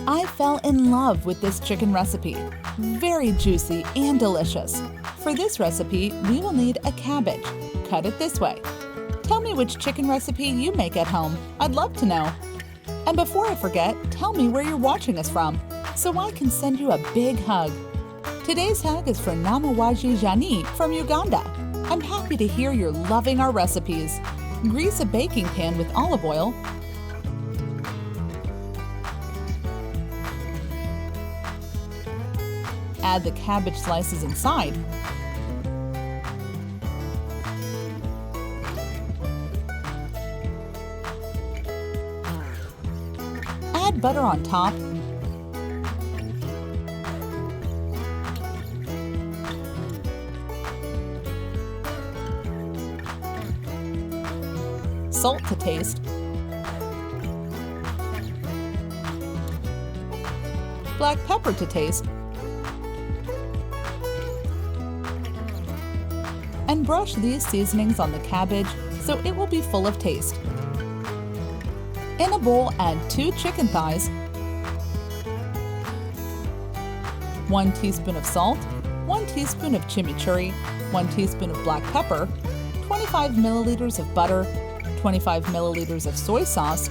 I fell in love with this chicken recipe. Very juicy and delicious. For this recipe, we will need a cabbage. Cut it this way. Tell me which chicken recipe you make at home. I'd love to know. And before I forget, tell me where you're watching us from, so I can send you a big hug. Today's hug is for Namawaji Jani from Uganda. I'm happy to hear you're loving our recipes. Grease a baking pan with olive oil. Add the cabbage slices inside. Add butter on top. Salt to taste. Black pepper to taste. And brush these seasonings on the cabbage so it will be full of taste. In a bowl, add 2 chicken thighs, 1 teaspoon of salt, 1 teaspoon of chimichurri, 1 teaspoon of black pepper, 25 milliliters of butter, 25 milliliters of soy sauce,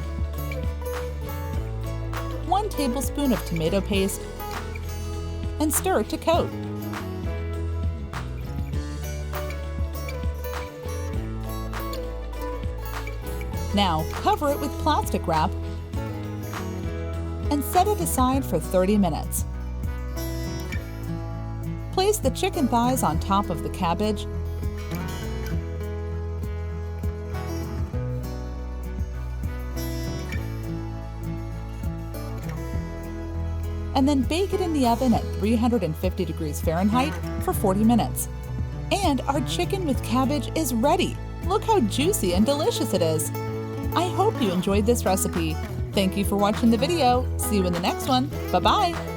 1 tablespoon of tomato paste, and stir to coat. Now cover it with plastic wrap and set it aside for 30 minutes. Place the chicken thighs on top of the cabbage and then bake it in the oven at 350 degrees Fahrenheit for 40 minutes. And our chicken with cabbage is ready. Look how juicy and delicious it is. I hope you enjoyed this recipe. Thank you for watching the video. See you in the next one. Bye-bye.